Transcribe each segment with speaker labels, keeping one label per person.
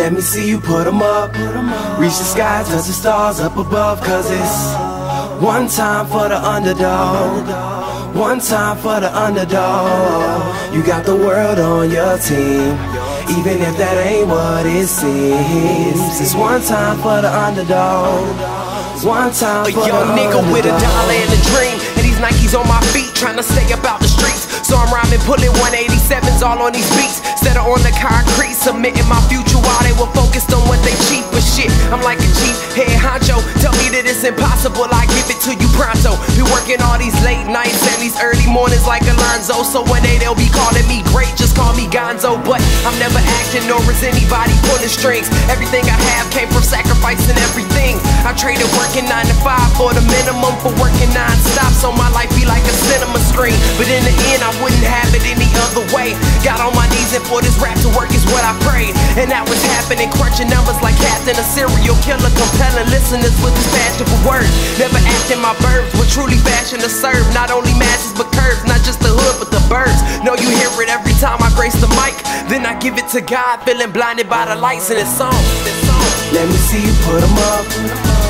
Speaker 1: Let me see you put 'em up. Reach the sky, touch the stars up above. Cause it's one time for the underdog. One time for the underdog. You got the world on your team, even if that ain't what it seems. It's one time for the underdog. One time for the
Speaker 2: young nigga
Speaker 1: underdog.
Speaker 2: with a dollar and a dream, and these Nikes on my feet, trying to stay about the streets. So I'm rhyming, pulling 187s all on these beats, instead of on the concrete, submitting my future while they were focused on what they cheap. But shit, I'm like a cheap head honcho. Tell me that it's impossible, I give it to you pronto. Be working all these late nights and these early mornings like Alonzo. So one day they'll be calling me great, just call me Gonzo. But I'm never acting, nor is anybody pulling strings. Everything I have came from sacrificing everything. I traded working 9 to 5 for the minimum, for working non-stop, so my life be like a cinema screen. But in the end I wouldn't have it any other way. Got on my knees and for this rap to work is what I prayed. And that was happening, crunching numbers like Captain, a serial killer, compelling listeners with his passion for words. Never acting my verbs, but truly fashion to serve not only masses but curves, not just the hood but the birds. Know you hear it every time I grace the mic, then I give it to God, feeling blinded by the lights in this song.
Speaker 1: Let me see you put 'em up.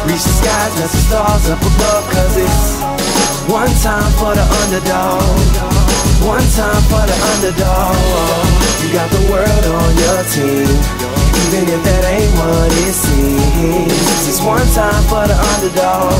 Speaker 1: Reach the skies, touch the stars up above. Cause it's one time for the underdog. One time for the underdog. You got the world on your team, even if that ain't what it seems. It's one time for the underdog.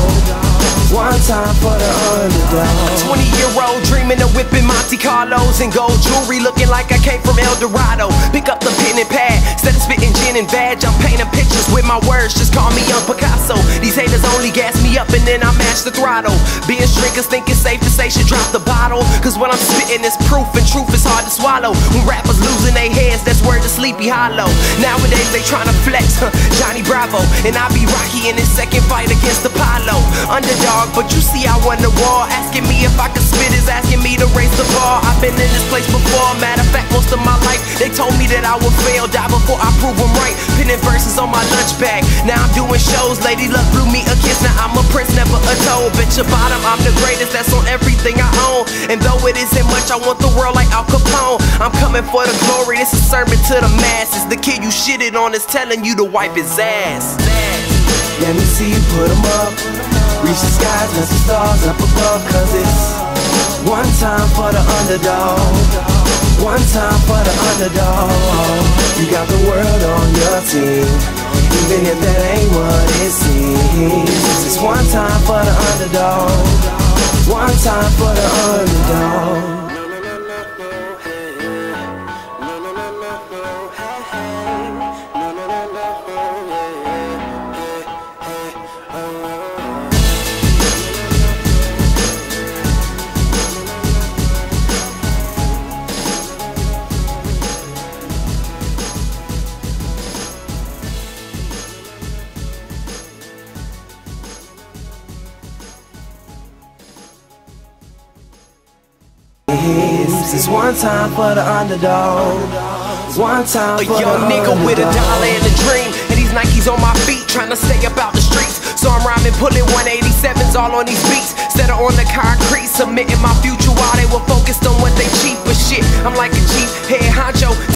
Speaker 1: One time for the underdog.
Speaker 2: 20-year-old dreaming of whipping Monte Carlos and gold jewelry, looking like I came from El Dorado. Pick up the pen and pad, instead of spitting gin and badge, I'm painting pictures with my words, just call me Young Picasso. These haters only gas me up and then I mash the throttle. Being drinkers think it's safe to say should drop the bottle, cause what I'm spitting is proof, and truth is hard to swallow. When rappers losing their heads, that's word to Sleepy Hollow. Nowadays they tryna flex, Johnny Bravo, and I be Rocky in his second fight against Apollo. Underdog, but you see I won the war. Asking me if I could spit is asking me to raise the bar. I've been in this place before, matter of fact most of my life they told me that I would fail, die before I prove them right. Pinning verses on my lunch bag, now I'm doing shows. Lady Luck blew me a kiss, now I'm a prince, never a toad. Bitch your bottom, I'm the greatest, that's on everything I own. And though it isn't much, I want the world like Al Capone. I'm coming for the glory, this is a sermon to the masses. The kid you shitted on is telling you to wipe his ass.
Speaker 1: Let me see you put 'em up. Reach the skies, touch the stars up above. Cause it's one time for the underdog. One time for the underdog. You got the world on your team, even if that ain't what it seems. It's one time for the underdog. One time for the underdog. It's one time for the underdog. One time for the
Speaker 2: young nigga
Speaker 1: underdog.
Speaker 2: with a dollar and a dream, and these Nikes on my feet, trying to stay about the streets. So I'm rhyming, pulling 187s all on these beats, instead of on the concrete, submitting my future while they were focused on what they cheap. But shit, I'm like a cheap head honcho.